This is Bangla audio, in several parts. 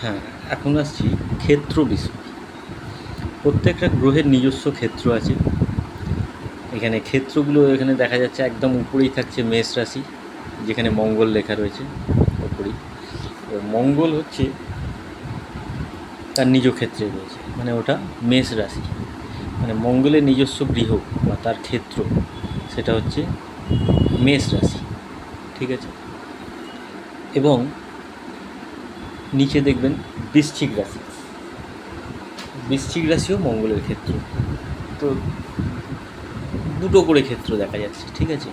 হ্যাঁ, এখন আসছি ক্ষেত্র বিষয়। প্রত্যেকটা গ্রহের নিজস্ব ক্ষেত্র আছে। এখানে ক্ষেত্রগুলো এখানে দেখা যাচ্ছে একদম উপরেই থাকছে মেষ রাশি, যেখানে মঙ্গল লেখা রয়েছে উপরেই। মঙ্গল হচ্ছে তার নিজ ক্ষেত্রে রয়েছে, মানে ওটা মেষ রাশি, মানে মঙ্গলের নিজস্ব গৃহ বা তার ক্ষেত্র সেটা হচ্ছে মেষ রাশি। ঠিক আছে, এবং নিচে দেখবেন বৃশ্চিক রাশি, বৃশ্চিক রাশিও মঙ্গলের ক্ষেত্র। তো দুটো করে ক্ষেত্র দেখা যাচ্ছে। ঠিক আছে,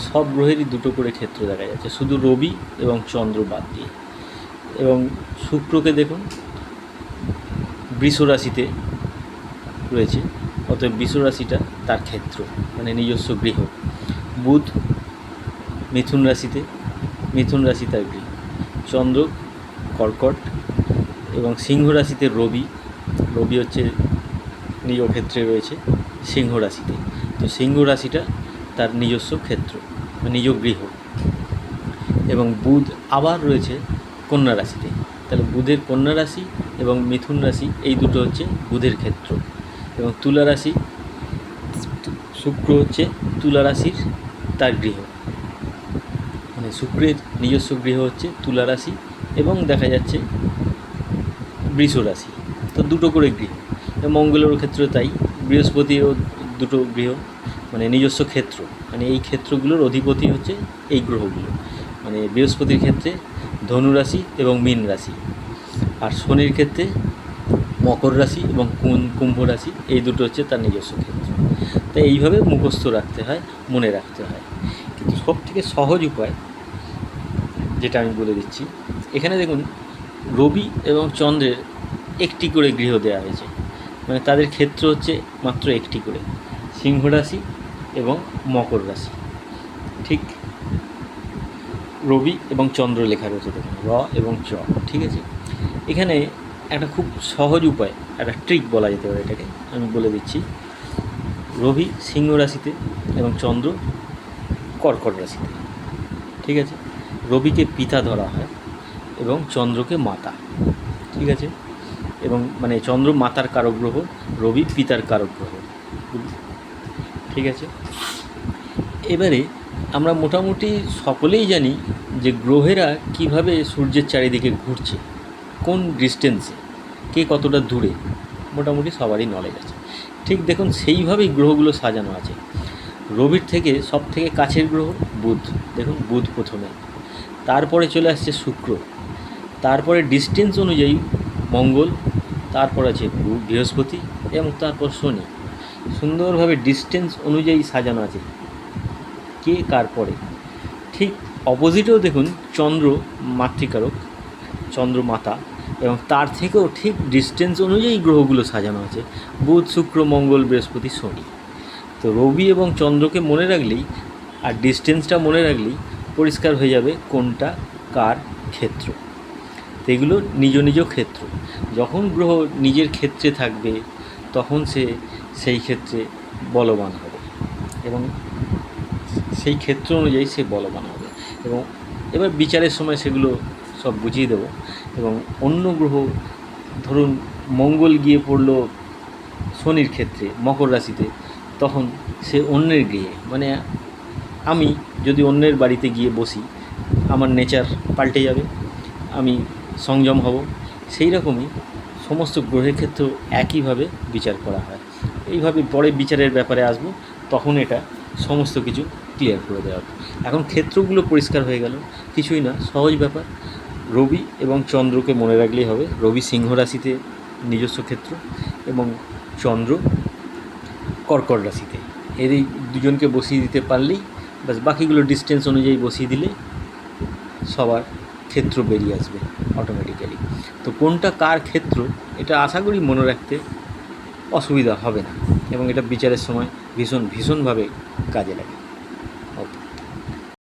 সব গ্রহেরই দুটো করে ক্ষেত্র দেখা যাচ্ছে, শুধু রবি এবং চন্দ্র বাদ দিয়ে। এবং শুক্রকে দেখুন বৃষ রাশিতে রয়েছে, অতএব বৃষ রাশিটা তার ক্ষেত্র, মানে নিজস্ব গৃহ। বুধ মিথুন রাশিতে, মিথুন রাশি তার গৃহ। চন্দ্র কর্কট এবং সিংহ রাশিতে রবি, রবি হচ্ছে নিজ ক্ষেত্রে রয়েছে সিংহ রাশিতে। তো সিংহ রাশিটা তার নিজস্ব ক্ষেত্র, নিজ গৃহ। এবং বুধ আবার রয়েছে কন্যা রাশিতে, তাহলে বুধের কন্যা রাশি এবং মিথুন রাশি এই দুটো হচ্ছে বুধের ক্ষেত্র। এবং তুলা রাশি, শুক্র হচ্ছে তুলা রাশির তার গৃহ, মানে শুক্রের নিজস্ব গৃহ হচ্ছে তুলা রাশি এবং দেখা যাচ্ছে বৃষ রাশি। তো দুটো করে গৃহ। মঙ্গলের ক্ষেত্রে তাই, বৃহস্পতিরও দুটো গৃহ, মানে নিজস্ব ক্ষেত্র, মানে এই ক্ষেত্রগুলোর অধিপতি হচ্ছে এই গ্রহগুলো। মানে বৃহস্পতির ক্ষেত্রে ধনুরাশি এবং মীন রাশি, আর শনির ক্ষেত্রে মকর রাশি এবং কুম্ভ রাশি, এই দুটো হচ্ছে তার নিজস্ব ক্ষেত্র। তাই এইভাবে মুখস্থ রাখতে হয়, মনে রাখতে হয়। কিন্তু সবথেকে সহজ উপায় যেটা আমি বলে দিচ্ছি, এখানে দেখুন রবি এবং চন্দ্রের একটি করে গৃহ দেওয়া হয়েছে, মানে তাদের ক্ষেত্র হচ্ছে মাত্র একটি করে, সিংহ রাশি এবং মকর রাশি। ঠিক রবি এবং চন্দ্র লেখা রয়েছে দেখুন, র এবং চ। ঠিক আছে, এখানে একটা খুব সহজ উপায়, একটা ট্রিক বলা যেতে পারে এটাকে, আমি বলে দিচ্ছি। রবি সিংহ রাশিতে এবং চন্দ্র কর্কট রাশিতে। ঠিক আছে, রবিকে পিতা ধরা হয় এবং চন্দ্রকে মাতা। ঠিক আছে, এবং মানে চন্দ্র মাতার কারক গ্রহ, রবি পিতার কারক গ্রহ। ঠিক আছে, এবারে আমরা মোটামুটি সকলেই জানি যে গ্রহেরা কিভাবে সূর্যের চারিদিকে ঘুরছে, কোন ডিস্টেন্সে, কে কতটা দূরে, মোটামুটি সবারই নলেজ আছে। ঠিক দেখুন সেইভাবেই গ্রহগুলো সাজানো আছে। রবির থেকে সব থেকে কাছের গ্রহ বুধ, দেখুন বুধ প্রথমে, তারপরে চলে আসছে শুক্র, তারপরে ডিস্টেন্স অনুযায়ী মঙ্গল, তারপর আছে বৃহস্পতি এবং তারপর শনি। সুন্দরভাবে ডিস্টেন্স অনুযায়ী সাজানো আছে কে কার পরে। ঠিক অপোজিটেও দেখুন চন্দ্র মাতৃকারক, চন্দ্র মাতা, এবং তার থেকেও ঠিক ডিস্টেন্স অনুযায়ী গ্রহগুলো সাজানো আছে, বুধ শুক্র মঙ্গল বৃহস্পতি শনি। তো রবি এবং চন্দ্রকে মনে রাখলেই আর ডিস্টেন্সটা মনে রাখলেই পরিষ্কার হয়ে যাবে কোনটা কার ক্ষেত্র। তো এগুলো নিজ নিজ ক্ষেত্র। যখন গ্রহ নিজের ক্ষেত্রে থাকবে তখন সে সেই ক্ষেত্রে বলবান হবে এবং সেই ক্ষেত্র অনুযায়ী সে বলবান হবে। এবং এবার বিচারের সময় সেগুলো সব বুঝিয়ে দেবো। এবং অন্য গ্রহ, ধরুন মঙ্গল গিয়ে পড়লো শনির ক্ষেত্রে মকর রাশিতে, তখন সে অন্যের গৃহে, মানে আমি যদি অন্যের বাড়িতে গিয়ে বসি আমার নেচার পাল্টে যাবে, আমি সংযম হব। সেই রকমই সমস্ত গ্রহের ক্ষেত্রেও একইভাবে বিচার করা হয়। এইভাবে পরে বিচারের ব্যাপারে আসব, তখন এটা সমস্ত কিছু ক্লিয়ার করে দেওয়া হবে। এখন ক্ষেত্রগুলো পরিষ্কার হয়ে গেল, কিছুই না, সহজ ব্যাপার। রবি এবং চন্দ্রকে মনে রাখলেই হবে। রবি সিংহ রাশিতে নিজস্ব ক্ষেত্র এবং চন্দ্র কর্কট রাশিতে। এর এই দুজনকে বসিয়ে দিতে পারলেই ব্যাস, বাকিগুলো ডিস্টেন্স অনুযায়ী বসিয়ে দিলে সবার ক্ষেত্র বেরিয়ে আসবে অটোমেটিক্যালি। তো কোনটা কার ক্ষেত্র এটা আশা করি মনে রাখতে অসুবিধা হবে না, এবং এটা বিচারের সময় ভীষণভাবে কাজে লাগে।